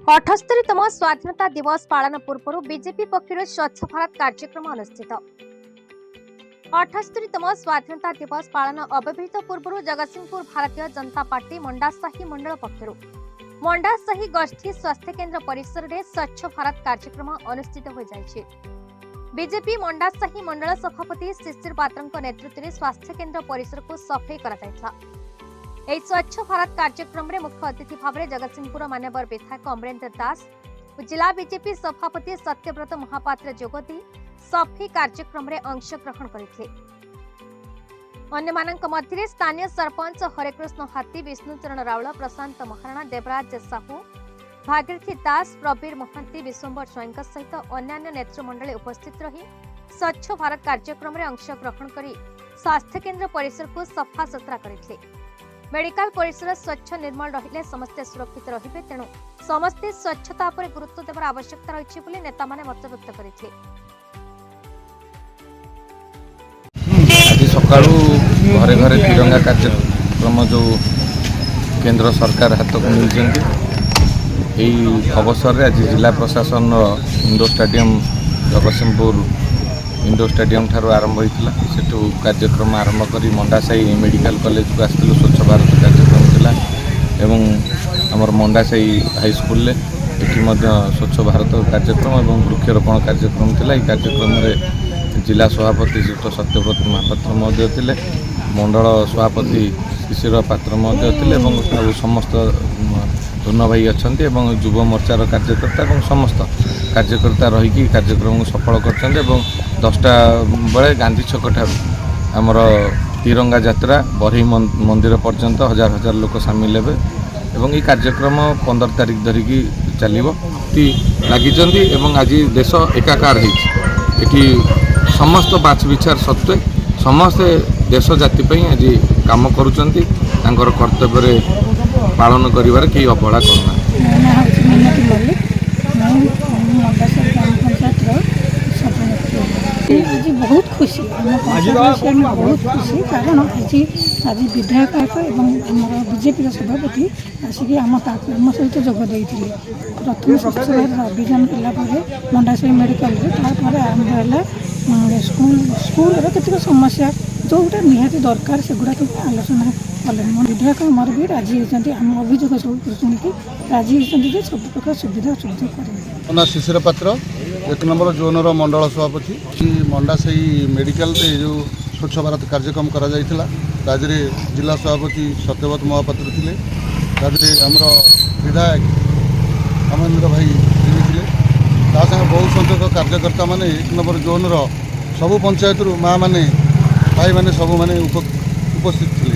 अठस्तरीतम स्वाधीनता दिवस पालन पूर्व बीजेपी पक्षर स्वच्छ भारत कार्यक्रम अनुष्ठित। 78तम स्वाधीनता दिवस पालन अव्यवहित पूर्व जगतसिंहपुर भारतीय जनता पार्टी मंडासाही मंडल पक्षर मंडासाही गोष्ठी स्वास्थ्य केन्द्र परिसर में स्वच्छ भारत कार्यक्रम अनुष्ठित हो जाइछे। बीजेपी मंडासाही मंडल सभापति शिशिर पात्र नेतृत्व में स्वास्थ्य केन्द्र परिसर को सफाई करा स्वच्छ भारत कार्यक्रम में मुख्य अतिथि भाव में जगतसिंहपुर मान्यवर विधायक अमरेन्द्र दास और जिला बीजेपी सभापति सत्यव्रत महापात्र जोगदी सफाई कार्यक्रम में अंशग्रहण करते। अन्य मध्य स्थानीय सरपंच हरेकृष्ण हाथी, विष्णुचरण राउल, प्रशांत महाराणा, देवराज साहू, भागीरथी दास, प्रवीर महांती, विश्वंबर स्वयं सहित अन्य नेतृमंडल उपस्थित रही स्वच्छ भारत कार्यक्रम में अंशग्रहण कर स्वास्थ्य केन्द्र परिसर को सफा सुतरा करते। मेडिकल परिसर स्वच्छ निर्मल रहिले समस्ते सुरक्षित रहिबे, तेणु समस्ते स्वच्छता पर गुरुत्व देवार आवश्यकता रही बोली नेता माने मत व्यक्त करथिले। आज सकाळू घरे घरे तिरंगा कार्यक्रम जो केंद्र सरकार हाथ को मिलचंती एई अवसर रे आज जिला प्रशासन indoor stadium Jagatsinghpur indoor stadium ठारू आरंभ होता। सेठू कार्यक्रम आरंभ कर मंडासाही मेडिकल कॉलेज को आसलु स्वच्छ भारत कार्यक्रम थिला एवं आमर मंडासाही हाईस्कूल एटी स्वच्छ भारत कार्यक्रम और वृक्षरोपण कार्यक्रम थिला। कार्यक्रम में जिला सभापति श्री सत्यव्रत महापात्र महोदय थे, मंडल सभापति शिशिर पात्र महोदय थे, समस्त धून भाई अच्छा युव मोर्चार कार्यकर्ता और समस्त कार्यकर्ता रहीकि कार्यक्रम को सफल कर 10टा बेले गांधी छक ठार आमर तिरंगा यात्रा बरही मंदिर पर्यंत हजार हजार लोक सामिल हेबे एवं ये कार्यक्रम 15 तारिख धरिकी चलिबो लगी। आज देश एकाकार होती समस्त बाछ विचार सत्वे समस्ते देश जाति आज काम करुचंती कर्तव्य पालन करिवार केही अवहेला करना। बहुत खुशी बहुत खुशी कारण आज विधायक बीजेपी सभापति आसिक आम सहित जोगदे प्रथम स्वच्छ भारत अभियान कलापर मंडासाही मेडिकल आरंभ है स्कूल केतक समस्या जोटा निहाती दरकार से गुड़ा आलोचना कले विधायक आमर भी राजी होती आम अभियोग सब शुणिकी राजी होती सब प्रकार सुविधा सुविधा करेंगे। शिशिर पात्र 1 नंबर जोनर मंडल सभापति मंडासाही मेडिकल जो स्वच्छ भारत कार्यक्रम करा जिला सभापति सत्यव्रत महापात्र थे, आमर विधायक अमरेन्द्र भाई थे, बहुत संख्यक कार्यकर्ता माने 1 नंबर जोनर सबू पंचायत माँ मैंने भाई मैंने सब मैंने उपस्थित थे।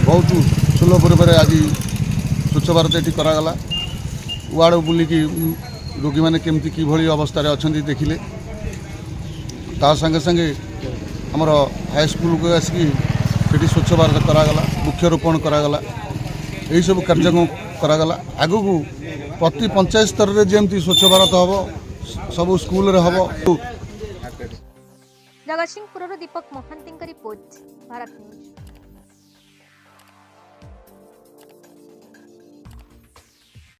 बहुत सुलभ रूप से आज स्वच्छ भारत ये करागला। वार्ड बुलिकी रोगी मैंने केमती कि अवस्था अच्छा देखिले संगे संगे आमर हाईस्कूल को आसिक स्वच्छ भारत करागला, वृक्षरोपण करागला, यही सब कार्यक्रम करागला। आगु को प्रति पंचायत स्तर में जमती स्वच्छ भारत हम सब स्कूल हम। जगतसिंहपुर दीपक महांती रिपोर्ट, भारत न्यूज।